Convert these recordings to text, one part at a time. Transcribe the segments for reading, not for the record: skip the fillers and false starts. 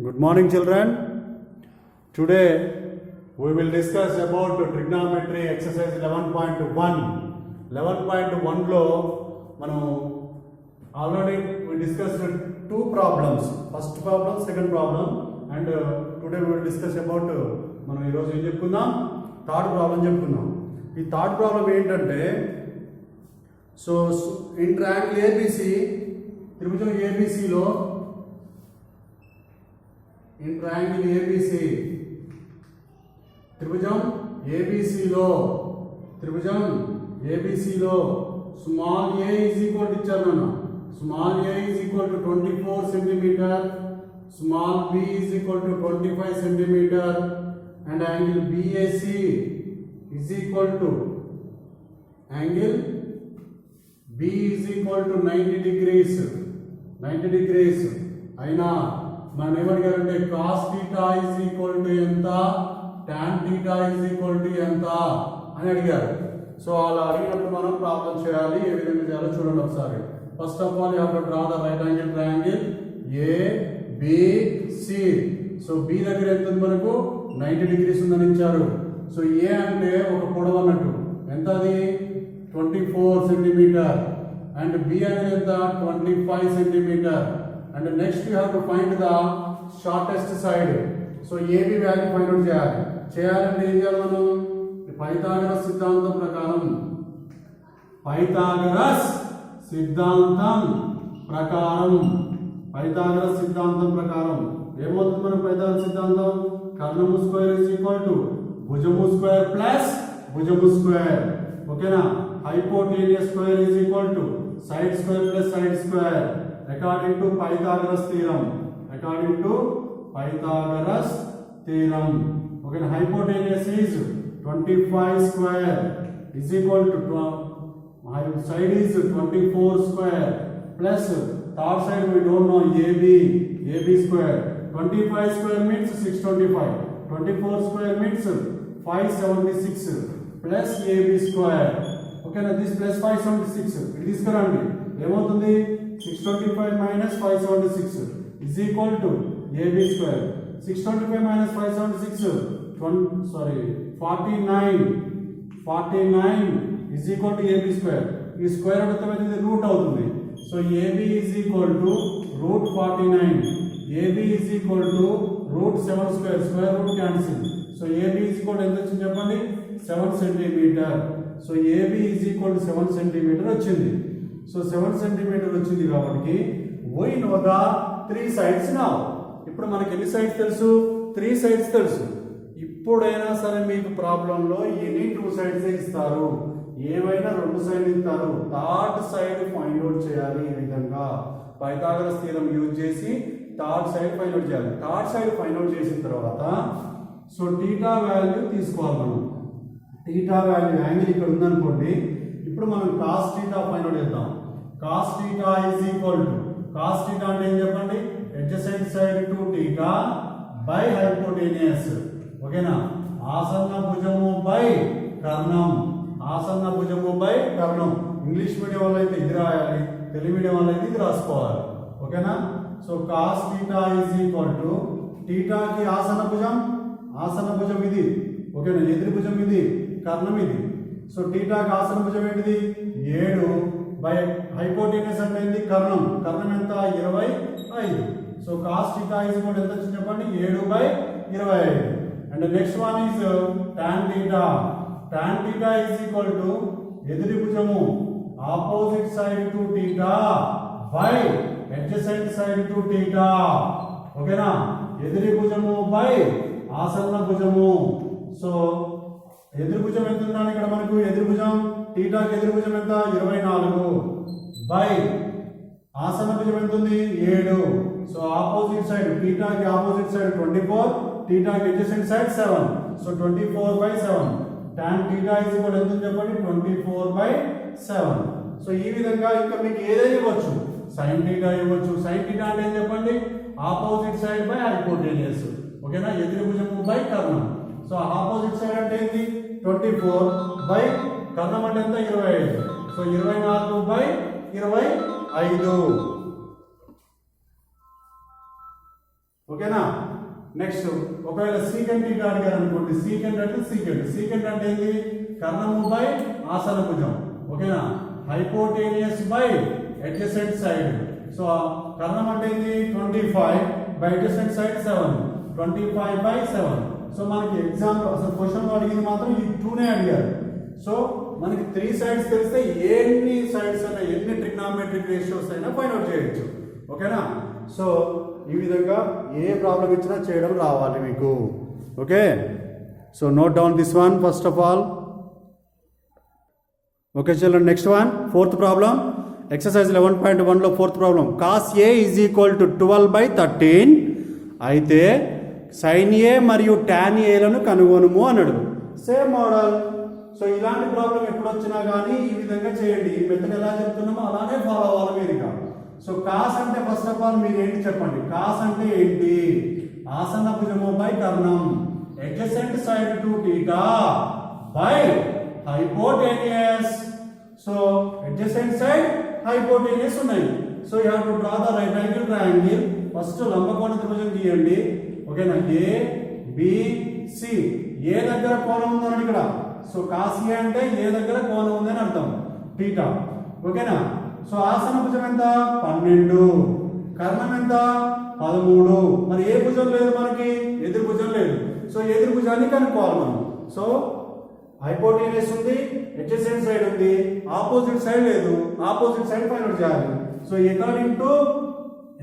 Good morning, children. Today we will discuss about trigonometry exercise 11.1. 11.1 లో మనం already we discussed two problems. First problem, second problem, and today we will discuss about మనం ఈ రోజు ఏం చెప్పుకుందాం, third problem చెప్పుకుందాం. ఈ థర్డ్ ప్రాబ్లం ఏంటంటే, సో ఇన్ ట్రయాంగిల్ ఏబిసి, త్రిభుజం ఏబిసిలో in triangle ABC, త్రిభుజం ABC లో small a is equal to ఇచ్చారు నాన్న, small a is equal to 24 centimeter, small b is equal to 25 centimeter, and angle BAC is equal to angle B is equal to 90 degrees అయినా మనం ఏమడిగారంటే cos theta is equal to ఎంత, tan theta is equal to ఎంత అని అడిగారు. So అలా అడిగినప్పుడు మనం ప్రాబ్లం చేయాలి. ఏ విధంగా చేయాలో చూడండి ఒకసారి. First of all you have to draw the right angle triangle ABC. So B దగ్గర ఎంత ఉంది మనకు, 90 degrees ఉందని ఇచ్చారు. సో ఏ అంటే ఒక పొడవు అన్నట్టు, ఎంత అది 24 centimeter, అండ్ బి అనేది ఎంత 25 centimeter. And next you have to find the shortest side. So AB value find out చేయాలంటే ఏం చేయాలి మనం, పైథాగరస్ సిద్ధాంతం ప్రకారం ఏమవుతుంది మనకు పైథాగరస్ సిద్ధాంతం, కర్ణము స్క్వేర్ ఇస్ ఈక్వల్ టు భుజము స్క్వేర్ ప్లస్ భుజము స్క్వేర్. ఓకేనా, hypotenuse square is equal to side square plus side square according to Pythagoras theorem. Okay, hypotenuse is 25 square is equal to side is 24 square plus third side we don't know, AB square. 25 square means 625, 24 square means 576 plus AB square. Okay, now this plus 576 it is correct. ఏమవుతుంది, 625 minus 576 is equal to AB square. 625 minus 576 49 is equal to AB square. ఈ square అవుతుంది, ఇది route అవుతుంది. So AB is equal to root 49, AB is equal to root 7 square, square root cancel. So AB is equal to ఎంత వచ్చింది చెప్పండి, 7 centimeter. So AB is equal to 7 centimeter వచ్చింది. So 7 centimeter వచ్చింది కాబట్టి we know the 3 sides now. ఇప్పుడు మనకి ఎన్ని sides తెలుసు, 3 sides తెలుసు. ఇప్పుడైనా సరే మీకు ప్రాబ్లంలో ఎనీ 2 sides ఇస్తారు, ఏమైనా 2 సైడ్లు ఇస్తారు, థర్డ్ సైడ్ ఫైండ్ అవుట్ చేయాలి. ఈ విధంగా పైథాగరస్ థియరం యూజ్ చేసి థర్డ్ సైడ్ ఫైండ్ అవుట్ చేయాలి. థర్డ్ సైడ్ ఫైండ్ అవుట్ చేసిన తర్వాత సో టీటా వాల్యూ తీసుకోవాలి మనం. టీటా వాల్యూ యాంగిల్ ఇక్కడ ఉందనుకోండి, ఇప్పుడు మనం కాస్ టీటా ఫైండ్ అవుట్ చేద్దాం. Cos theta is equal to, cos theta అంటే ఏం చెప్పండి, adjacent side to theta by hypotenuse. ఓకేనా, ఆసన్న భుజము బై కర్ణం, ఆసన్న భుజము బై కర్ణం. ఇంగ్లీష్ మీడియం వల్ల అయితే ఇది రాయాలి, తెలుగు మీడియం వల్ల అయితే ఇది రాసుకోవాలి. ఓకేనా, so cos theta is equal to, టీటాకి ఆసన్న భుజం ఇది. ఓకేనా, ఎదురు భుజం ఇది, కర్ణం ఇది. సో టీటాకి ఆసన్న భుజం ఏంటిది 7 బై హైపోటేనియస్ అంటే ఏంటి, కర్ణం ఎంత 25. So cos theta is equal ఎంత వచ్చింది చెప్పండి, 7 by 25. And next one is tan theta. Tan theta is equal to ఎదురు భుజము opposite side to theta by adjacent side to theta. ఓకేనా, ఎదురు భుజము బై ఆసన్న భుజము. సో ఎదురు భుజం ఎంత ఉందని ఇక్కడ మనకు, ఎదురు భుజం టీటాకి ఎదురు భుజం ఎంత 24 బై ఆసన్న భుజం ఎంత ఉంది 7. సో ఆపోజిట్ సైడ్, టీటాకి ఆపోజిట్ సైడ్ 24, టీటాకి adjacent side 7. So 24 by 7. Tan theta is equal ఎంత చెప్పండి, 24 బై 7. సో ఈ విధంగా ఇంకా మీకు ఏదైనా ఇవ్వచ్చు, సైన్ టీటా ఇవ్వచ్చు. సైన్ టీటా అంటే ఏం చెప్పండి, ఆపోజిట్ సైడ్ బై హైపోటేనియస్. ఓకేనా, ఎదురు భుజము బై కర్ణం. సో ఆపోజిట్ సైడ్ అంటే ఏంటి 24 బై కర్ణం అంటే ఎంత 25. So 24 by 25. ఓకేనా. నెక్స్ట్ ఒకవేళ సీకెంట్ టీటా అడిగారు అనుకోండి, సీకెంట్ అంటే సీకెంట్ అంటే ఏంటి, కర్ణము బై ఆసన భుజం. ఓకేనా. Hypotenuse by adjacent side. So కర్ణం అంటే ఏంటి 25 బై అడ్జసెంట్ సైడ్ 7, 25/7. సో మనకి ఎగ్జాంపుల్ అసలు క్వశ్చన్ అడిగింది మాత్రం ఈ 2నే అడిగారు. సో మనకి 3 సైడ్స్ తెలిస్తే ఎన్ని సైడ్స్ అయినా ఎన్ని ట్రిగ్నామెట్రిక్ రేషియోస్ అయినా ఫైండ్ అవుట్ చేయొచ్చు. ఓకేనా. సో ఈ విధంగా ఏ ప్రాబ్లం ఇచ్చినా చేయడం రావాలి మీకు. Okay. So note down this one first of all. Okay children, next one, fourth problem, exercise 11.1లో fourth problem. cos A is equal to 12/13 అయితే sin A మరియు tan Aలను కనుగొనుము అన్నాడు. Same model. సో ఇలాంటి ప్రాబ్లం ఎప్పుడు వచ్చినా కానీ ఈ విధంగా చేయండి. ఈ మెథడ్ ఎలా చెప్తున్నామో అలానే ఫాలో అవ్వాలి మీరు. ఇక సో కాస్ అంటే ఫస్ట్ ఆఫ్ ఆల్ మీరు ఏంటి చెప్పండి. కాస్ అంటే ఏంటి, ఆసన భుజము బై కర్ణం, adjacent side to theta by hypotenuse. So adjacent side hypotenuse ఉన్నాయి. So you have to draw the right angle triangle. First లంబకోణ త్రిభుజం గీయండి. ఓకేనా. ఏ బి సి, ఏ దగ్గర కోణం ఉందని ఇక్కడ. సో కాస్ ఏ అంటే ఏ దగ్గర కోణం ఉందని అర్థం, టీటా. ఓకేనా. సో ఆసన భుజం ఎంత 12, కర్ణం ఎంత 13. మరి ఏ భుజం లేదు మనకి, ఎదురు భుజం లేదు. సో ఎదురు భుజాన్ని కనుక్కోవాలి మనం. సో హైపోటేనియస్ ఉంది, అడ్జసెంట్ సైడ్ ఉంది, ఆపోజిట్ సైడ్ లేదు. ఆపోజిట్ సైడ్ ఫైండ్ అవుట్ చేయాలి. సో అకార్డింగ్ టు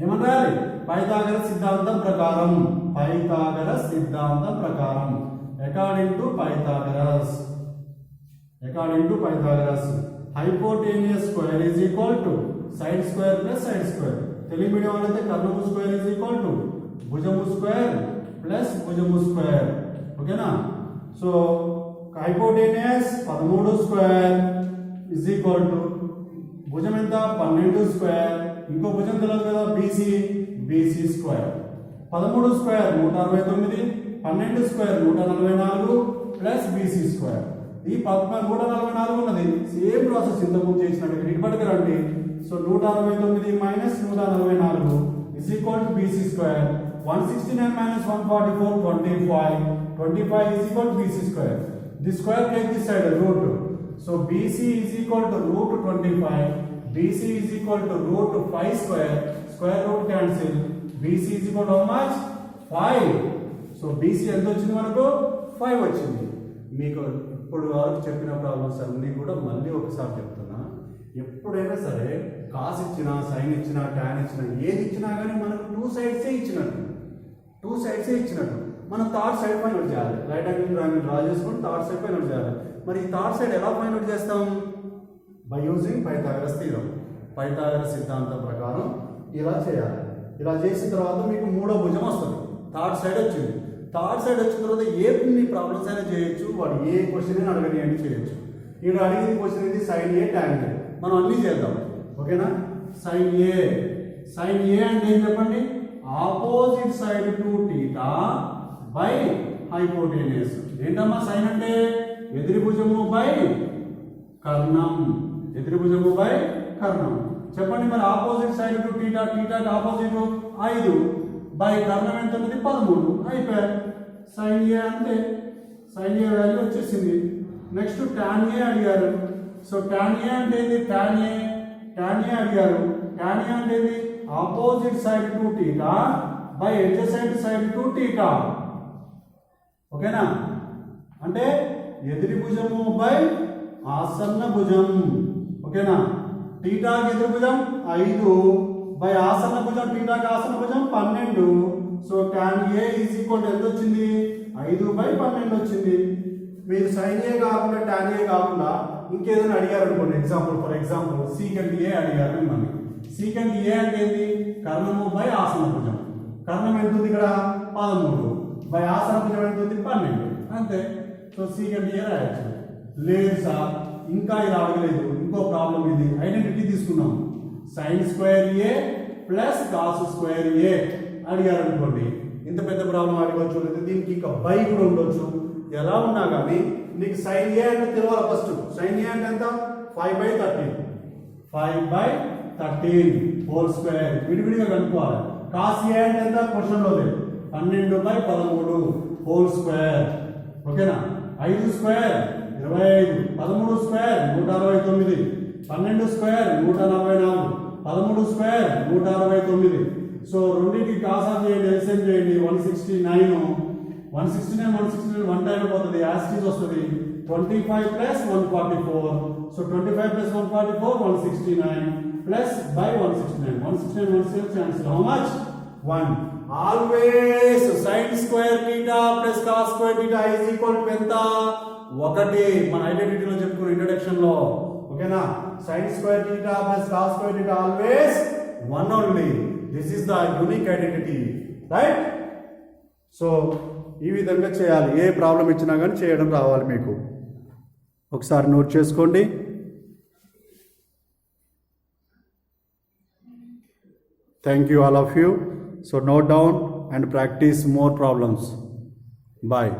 ఏమని రాయాలి, పైథాగరస్ సిద్ధాంతం ప్రకారం. పైథాగరస్ సిద్ధాంతం ప్రకారం, according to Pythagoras. According to Pythagoras hypotenuse square is equal to side square plus side square. Telugu medium వాళ్ళైతే కర్ణము స్క్వేర్ ఈజ్ ఈక్వల్ టు భుజము స్క్వేర్ ప్లస్ భుజము స్క్వేర్. ఓకేనా. So hypotenuse 13 square is equal to భుజం ఎంత 12 square. ఇంకో భుజం తెలియదు కదా, BC square. 13 square 169, 12 square 144 plus BC square. ఈ 144 ఉన్నది. సేమ్ ప్రాసెస్ ఇంతకుముందు చేసినట్టు ఇటుపటికి రండి. So 169 minus 144 is equal to BC square. 169 minus 144 25. 25 is equal to BC square. This square take this side root. So BC is equal to root 25. BC is equal to root 5 square. Square root cancel. BC is equal to how much? 5. So BC ఎంత వచ్చింది మనకు 5 వచ్చింది. మీకు ఇప్పుడు వరకు చెప్పిన problems అన్నీ కూడా మళ్ళీ ఒకసారి చెప్తున్నా. ఎప్పుడైనా సరే కాస్ ఇచ్చినా సైన్ ఇచ్చినా టాన్ ఇచ్చినా ఏది ఇచ్చినా కానీ మనకు 2 సైడ్సే ఇచ్చినట్టు మనం థర్డ్ సైడ్ ఫైండ్ అవుట్ చేయాలి. రైట్ యాంగిల్ ట్రయాంగిల్ డ్రా చేసుకొని థర్డ్ సైడ్ ఫైండ్ అవుట్ చేయాలి. మరి ఈ థర్డ్ సైడ్ ఎలా ఫైండ్ అవుట్ చేస్తాం? By using Pythagoras theorem. Pythagoras సిద్ధాంతం ప్రకారం ఇలా చేయాలి. ఇలా చేసిన తర్వాత మీకు మూడో భుజం వస్తుంది. థర్డ్ సైడ్ వచ్చింది. థర్డ్ సైడ్ వచ్చిన తర్వాత ఏ ప్రాబ్లమ్స్ అయినా చేయొచ్చు. వాడు ఏ క్వశ్చన్ అయినా అడగని చేయొచ్చు. ఇక్కడ అడిగింది క్వశ్చన్ ఏంటి? Sine A tan A. మనం అన్నీ చేద్దాం. ఓకేనా. సైన్ ఏ అంటే ఏం చెప్పండి? Opposite side to theta by hypotenuse. ఏంటమ్మా సైన్ అంటే? ఎదురు భుజము బై కర్ణం. చెప్పండి మరి ఆపోజిట్ సైడ్ టు టీటాకి ఆపోజిట్ 5 బై కర్ణం ఎంత ఉంది? 13. అయిపోయాయి. సైన్ ఏ అంటే సైన్ ఏ వాల్యూ వచ్చేసింది. నెక్స్ట్ టాన్ ఏ అడిగారు. సో టాన్ ఏ అంటే ఏంది? టాన్ ఏ అడిగారు. టాన్ ఏ అంటే ఏంది? Opposite side to theta by adjacent side to theta. ఓకేనా. అంటే ఎదురు భుజము బై ఆసన్న భుజం. ఓకేనా. టీటాకి ఎదురు భుజం 5 బై ఆసన్న భుజం, టీటాకి ఆసన్న భుజం 12. So tan A is equal to ఎంత వచ్చింది? 5/12 వచ్చింది. మీరు సైన్ ఏ కాకుండా టాన్ ఏ కాకుండా ఇంకేదైనా అడిగారు అనుకోండి. ఫర్ ఎగ్జాంపుల్ సీకెంట్ ఏ అడిగారు మిమ్మల్ని. సీకెంట్ ఏ అంటే ఏంటి? కర్ణము బై ఆసన భుజం. కర్ణం ఎంత ఉంది ఇక్కడ? 13 బై ఆసన భుజం ఎంత ఉంది? 12. అంతే. సో సీకెంట్ ఏ రాయొచ్చు. లేదు సార్ ఇంకా ఇలా అడగలేదు, ఇంకో ప్రాబ్లం ఇది. ఐడెంటిటీ తీసుకున్నాం. సైన్ స్క్వేర్ ఏ ప్లస్ కాస్ స్క్వేర్ ఏ అడిగారు అనుకోండి. ఇంత పెద్ద ప్రాబ్లం అడగవచ్చు. లేదా దీనికి ఇంకా బై కూడా ఉండొచ్చు. ఎలా ఉన్నా కానీ నీకు సైన్ ఏ అంటే తెలియాలి. ఫస్ట్ సైన్ ఏ అంటే ఎంత? 5/13 హోల్ స్క్వేర్. విడివిడిగా కనుక్కోవాలి. కాస్ ఏ అంటే ఎంత? క్వశ్చన్లో లేదు. 12/13 హోల్ స్క్వేర్. ఓకేనా? 5 square 25, 13 square 169, 12 square 144, 13 square 169. So రెండింటికి కాసా చేయండి, ఎల్సిఎం చేయండి. 169 169 1 టైం పోతుంది, యాస్టీస్ వస్తుంది. 25 plus 144. So 25 plus 144 169 plus by 169. 169 cancel. How much? 1. Always sin square theta plus cos square theta is equal to ఎంత? 1. మన ఐడెంటిటీలో చెప్పుకున్న ఇంట్రడక్షన్ లో. ఓకేనా? sin square theta plus cos square theta always 1 only. This is the unique identity, right? So ఈ విధంగా చేయాలి. ఏ problem ఇచ్చినా కానీ చేయడం రావాలి మీకు. ఒకసారి నోట్ చేసుకోండి. Thank you all of you. So note down and practice more problems. Bye.